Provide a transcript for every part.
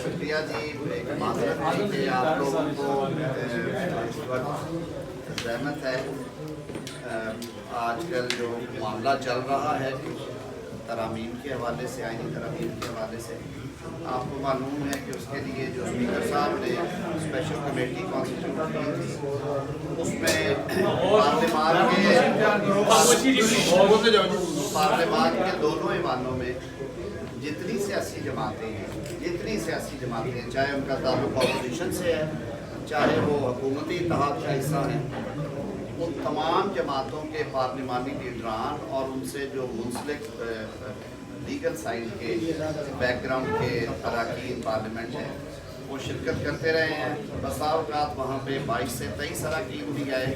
شکریہ جی. ایک معذرت ہے کہ آپ لوگوں کو اس وقت زحمت ہے. آج کل جو معاملہ چل رہا ہے ترامیم کے حوالے سے, آئینی ترامیم کے حوالے سے, آپ کو معلوم ہے کہ اس کے لیے جو اسپیکر صاحب نے اسپیشل کمیٹی کانسٹیٹیوٹ کی تھی, اس میں پارلیمان کے دونوں ایوانوں میں جتنی سیاسی جماعتیں ہیں, چاہے ان کا تعلق اپوزیشن سے ہے, چاہے وہ حکومتی اتحاد کا حصہ ہیں, ان تمام جماعتوں کے پارلیمانی لیڈران اور ان سے جو منسلک لیگل سائڈ کے بیک گراؤنڈ کے اراکین پارلیمنٹ ہیں, وہ شرکت کرتے رہے ہیں. بسا اوقات وہاں پہ 22 سے 23 اراکین بھی آئے,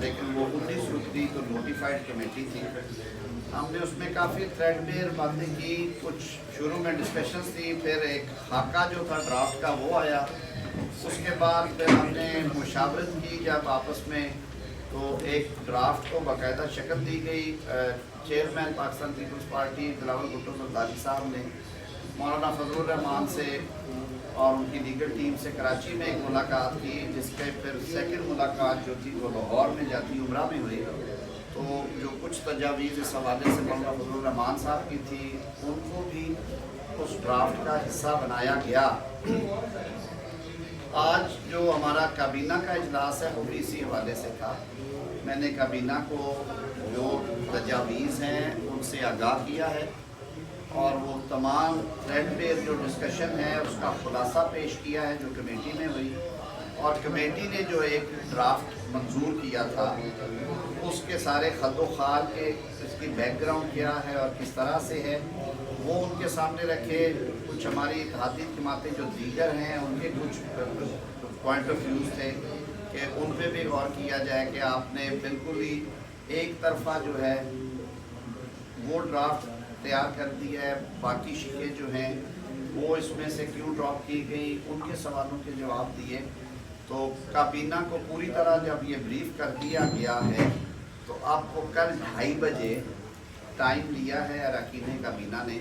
لیکن وہ 19 رکنی تو نوٹیفائڈ کمیٹی تھی. ہم نے اس میں کافی تھریڈ بیر باتیں کی. کچھ شروع میں ڈسکشنز تھی, پھر ایک خاکہ جو تھا ڈرافٹ کا وہ آیا. اس کے بعد پھر ہم نے مشاورت کی جب آپس میں, تو ایک ڈرافٹ کو باقاعدہ شکل دی گئی. چیئرمین پاکستان پیپلز پارٹی بلاول بھٹو زرداری صاحب نے مولانا فضل الرحمان سے اور ان کی دیگر ٹیم سے کراچی میں ایک ملاقات کی, جس کے پھر سیکنڈ ملاقات جو تھی وہ لاہور میں جاتی عمرہ میں ہوئی. تو جو کچھ تجاویز اس حوالے سے مولانا فضل الرحمان صاحب کی تھی, ان کو بھی اس ڈرافٹ کا حصہ بنایا گیا. آج جو ہمارا کابینہ کا اجلاس ہے وہ بھی اسی حوالے سے تھا. میں نے کابینہ کو جو تجاویز ہیں ان سے آگاہ کیا ہے, اور وہ تمام تھریڈ بیر جو ڈسکشن ہے اس کا خلاصہ پیش کیا ہے جو کمیٹی میں ہوئی. اور کمیٹی نے جو ایک ڈرافٹ منظور کیا تھا, اس کے سارے خط و خال کے, اس کی بیک گراؤنڈ کیا ہے اور کس طرح سے ہے, وہ ان کے سامنے رکھے. کچھ ہماری اتحادی جماعتیں جو دیگر ہیں ان کے کچھ پوائنٹ آف ویوز تھے کہ ان پہ بھی غور کیا جائے کہ آپ نے بالکل ہی ایک طرفہ جو ہے وہ ڈرافٹ تیار کر دیا ہے, باقی شکے جو ہیں وہ اس میں سے کیوں ڈراپ کی گئی, ان کے سوالوں کے جواب دیے. تو کابینہ کو پوری طرح جب یہ بریف کر دیا گیا ہے, تو آپ کو کل 2:30 بجے ٹائم لیا ہے اراکین کابینہ نے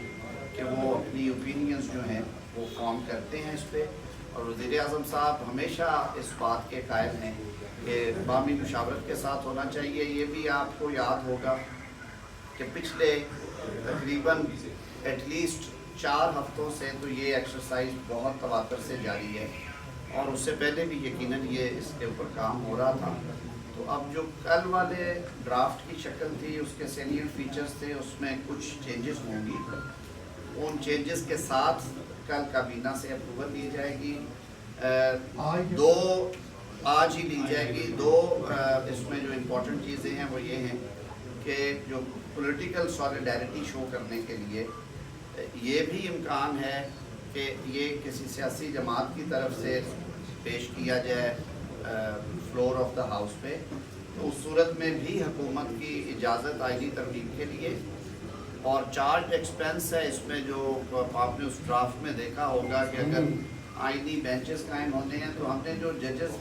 کہ وہ اپنی اوپینینز جو ہیں وہ فارم کرتے ہیں اس پہ. اور وزیر اعظم صاحب ہمیشہ اس بات کے قائل ہیں کہ باہمی مشاورت کے ساتھ ہونا چاہیے. یہ بھی آپ کو یاد ہوگا کہ پچھلے تقریباً ایٹ لیسٹ 4 ہفتوں سے تو یہ ایکسرسائز بہت تواتر سے جاری ہے, اور اس سے پہلے بھی یقیناً یہ اس کے اوپر کام ہو رہا تھا. تو اب جو کل والے ڈرافٹ کی شکل تھی, اس کے سینئر فیچرز تھے, اس میں کچھ چینجز ہوں گی. ان چینجز کے ساتھ کل کابینہ سے اپروول لی جائے گی. آج ہی لی جائے گی. 2 اس میں جو امپورٹنٹ چیزیں ہیں وہ یہ ہیں کہ جو پولیٹیکل سالیڈیرٹی شو کرنے کے لیے یہ بھی امکان ہے کہ یہ کسی سیاسی جماعت کی طرف سے پیش کیا جائے فلور آف دا ہاؤس پہ. تو اس صورت میں بھی حکومت کی اجازت آئینی ترتیب کے لیے. اور چارج ایکسپینس ہے اس میں, جو آپ نے اس ڈرافٹ میں دیکھا ہوگا کہ اگر آئینی بینچز قائم ہونے ہیں تو ہم نے جو ججز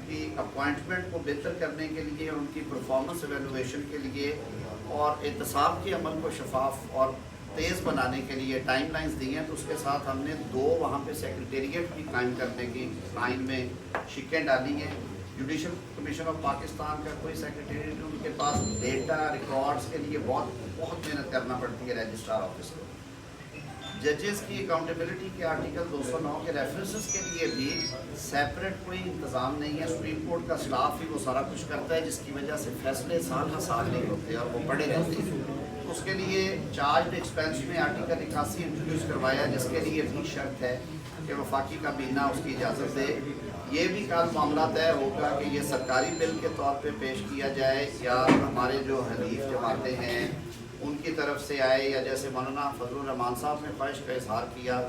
کی اپوائنٹمنٹ کو بہتر کرنے کے لیے, ان کی پرفارمنس ایویلویشن کے لیے اور احتساب کے عمل کو شفاف اور تیز بنانے کے لیے ٹائم لائنز دی ہیں. تو اس کے ساتھ ہم نے 2 وہاں پہ سیکریٹریٹ بھی قائم کرنے کی آئین میں شکیں ڈالی ہیں. جوڈیشل کمیشن آف پاکستان کا کوئی سیکریٹریٹ, ان کے پاس ڈیٹا ریکارڈز کے لیے بہت محنت کرنا پڑتی ہے رجسٹرار آفس کو. ججز کی اکاؤنٹیبلٹی کے آرٹیکل 209 کے ریفرنسز کے لیے بھی سیپریٹ کوئی انتظام نہیں ہے. سپریم کورٹ کا سٹاف ہی وہ سارا کچھ کرتا ہے, جس کی وجہ سے فیصلے سال ہر سال نہیں ہوتے اور وہ پڑے رہتے ہیں. اس کے لیے چارج ایکسپینس میں آرٹیکل 81 انٹروڈیوس کروایا, جس کے لیے بھی شرط ہے کہ وفاقی کابینہ اس کی اجازت دے. یہ بھی کل معاملہ طے ہوگا کہ یہ سرکاری بل کے طور پہ پیش کیا جائے یا ہمارے جو حلیف جماعتیں ہیں ان کی طرف سے آئے, یا جیسے مولانا فضل الرحمان صاحب نے خواہش کا اظہار کیا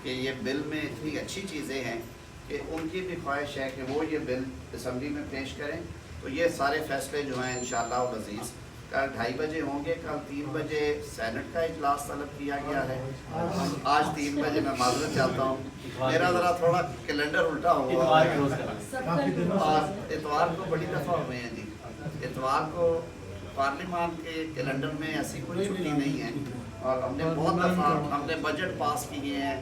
کہ یہ بل میں اتنی اچھی چیزیں ہیں کہ ان کی بھی خواہش ہے کہ وہ یہ بل اسمبلی میں پیش کریں. تو یہ سارے فیصلے جو ہیں انشاءاللہ العزیز کل 2:30 بجے ہوں گے. کل 3 بجے سینٹ کا اجلاس طلب کیا گیا ہے, آج 3 بجے. میں معذرت چاہتا ہوں, میرا ذرا تھوڑا کیلنڈر الٹا ہوا اور اتوار کو بڑی دفعہ ہوئے ہیں جی. اتوار کو پارلیمان کے کیلنڈر میں ایسی کوئی چھٹی نہیں ہے, اور ہم نے بہت دفعہ ہم نے بجٹ پاس کیے ہیں,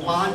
5